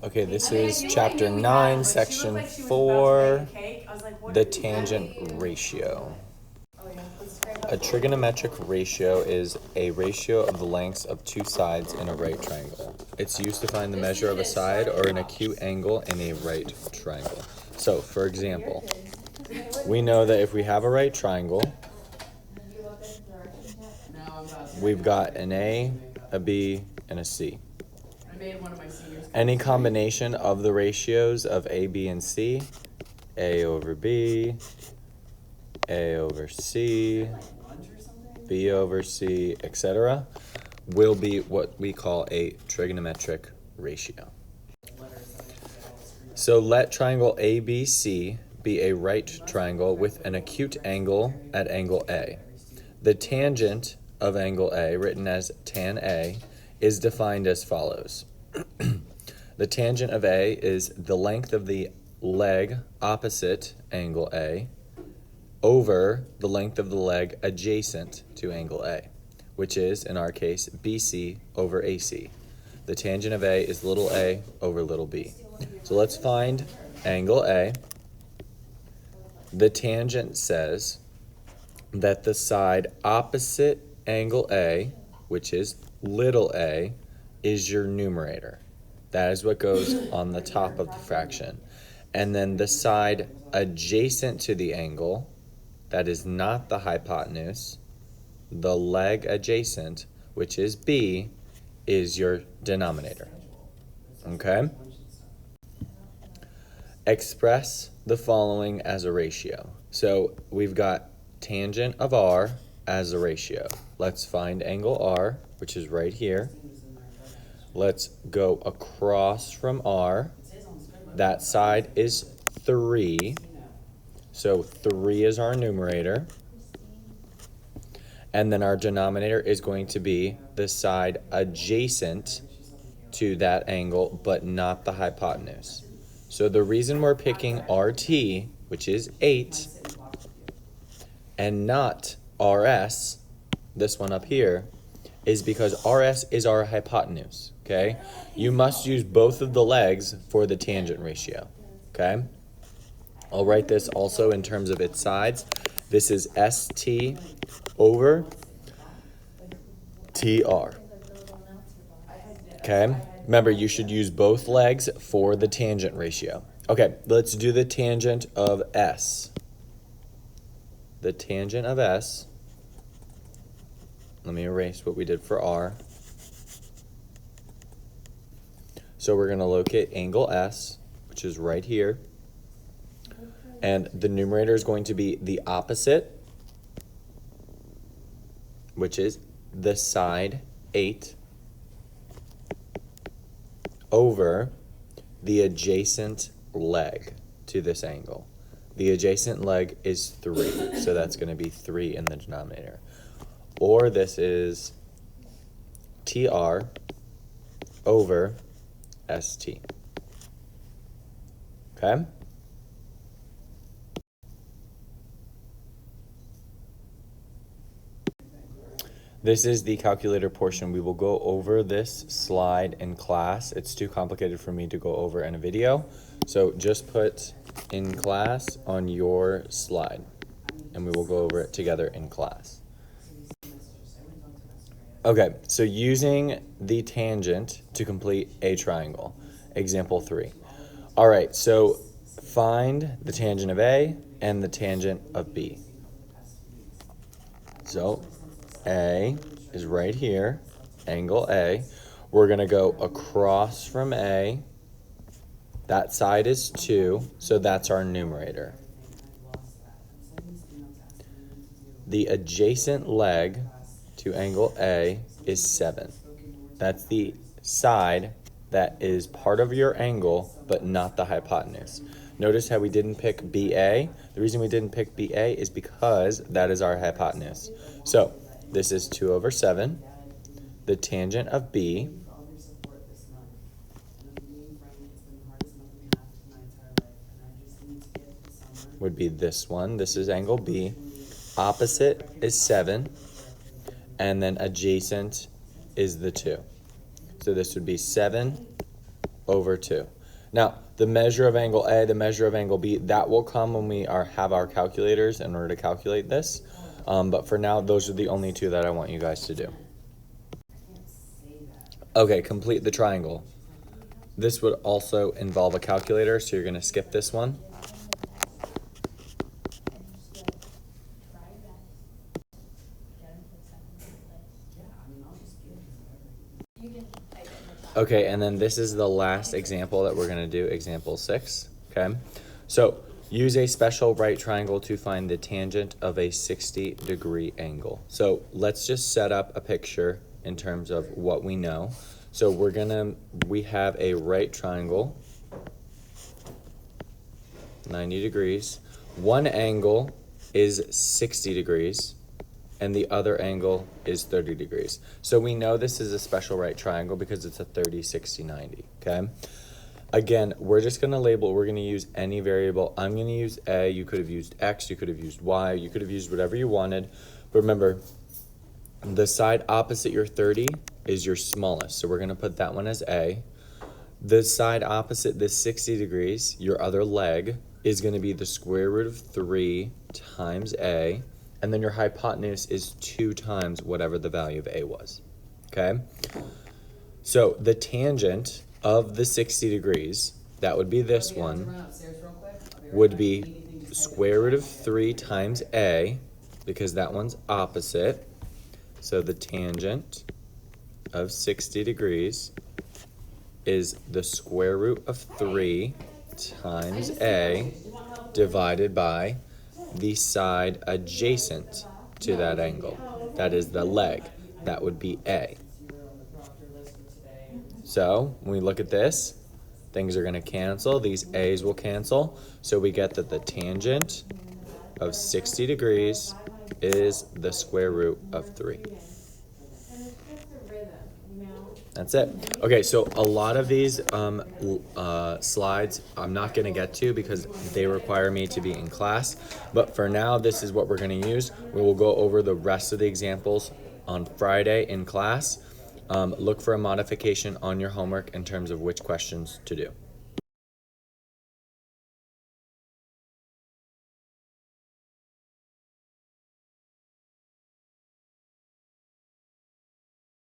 Okay, this is chapter 9, section 4, the tangent ratio. A trigonometric ratio is a ratio of the lengths of two sides in a right triangle. It's used to find the measure of a side or an acute angle in a right triangle. So, for example, we know that if we have a right triangle, we've got an A, a B, and a C. Any combination of the ratios of A, B, and C, A over B, A over C, B over C, etc., will be what we call a trigonometric ratio. So let triangle ABC be a right triangle with an acute angle at angle A. The tangent of angle A, written as tan A, is defined as follows. The tangent of A is the length of the leg opposite angle A over the length of the leg adjacent to angle A, which is, in our case, BC over AC. The tangent of A is little a over little b. So let's find angle A. The tangent says that the side opposite angle A, which is little a, is your numerator. That is what goes on the top of the fraction. And then the side adjacent to the angle, that is not the hypotenuse, the leg adjacent, which is B, is your denominator. Okay? Express the following as a ratio. So we've got tangent of R as a ratio. Let's find angle R, which is right here. Let's go across from R. That side is 3. So 3 is our numerator. And then our denominator is going to be the side adjacent to that angle, but not the hypotenuse. So the reason we're picking RT, which is 8, and not RS, this one up here, is because RS is our hypotenuse, okay? You must use both of the legs for the tangent ratio, okay? I'll write this also in terms of its sides. This is ST over TR, okay? Remember, you should use both legs for the tangent ratio. Okay, let's do the tangent of S. The tangent of S, let me erase what we did for R. So we're going to locate angle S, which is right here. And the numerator is going to be the opposite, which is the side 8, over the adjacent leg to this angle. The adjacent leg is 3, so that's going to be 3 in the denominator. Or this is TR over ST. Okay? This is the calculator portion. We will go over this slide in class. It's too complicated for me to go over in a video. So just put in class on your slide, and we will go over it together in class. Okay, so using the tangent to complete a triangle. Example 3. All right, so find the tangent of A and the tangent of B. So A is right here, angle A. We're going to go across from A. That side is 2, so that's our numerator. The adjacent leg to angle A is 7. That's the side that is part of your angle, but not the hypotenuse. Notice how we didn't pick BA. The reason we didn't pick BA is because that is our hypotenuse. So this is 2 over 7. The tangent of B would be this one. This is angle B. Opposite is 7. And then adjacent is the 2. So this would be 7 over 2. Now, the measure of angle A, the measure of angle B, that will come when we have our calculators in order to calculate this. But for now, those are the only two that I want you guys to do. Okay, complete the triangle. This would also involve a calculator, so you're going to skip this one. Okay, and then this is the last example that we're going to do, example 6. Okay, so use a special right triangle to find the tangent of a 60-degree angle. So let's just set up a picture in terms of what we know. So we have a right triangle, 90 degrees. One angle is 60 degrees, and the other angle is 30 degrees. So we know this is a special right triangle because it's a 30, 60, 90, okay? Again, we're just gonna label, we're gonna use any variable. I'm gonna use A, you could have used X, you could have used Y, you could have used whatever you wanted. But remember, the side opposite your 30 is your smallest, so we're gonna put that one as A. The side opposite this 60 degrees, your other leg, is gonna be the square root of 3 times A, and then your hypotenuse is 2 times whatever the value of A was, okay? So the tangent of the 60 degrees, that would be this one, would be square root of 3 times A, because that one's opposite. So the tangent of 60 degrees is the square root of 3 times A divided by the side adjacent to that angle. That is the leg. That would be A. So when we look at this, things are going to cancel. These A's will cancel. So we get that the tangent of 60 degrees is the square root of 3. That's it. Okay, so a lot of these slides I'm not going to get to because they require me to be in class. But for now, this is what we're going to use. We will go over the rest of the examples on Friday in class. Look for a modification on your homework in terms of which questions to do.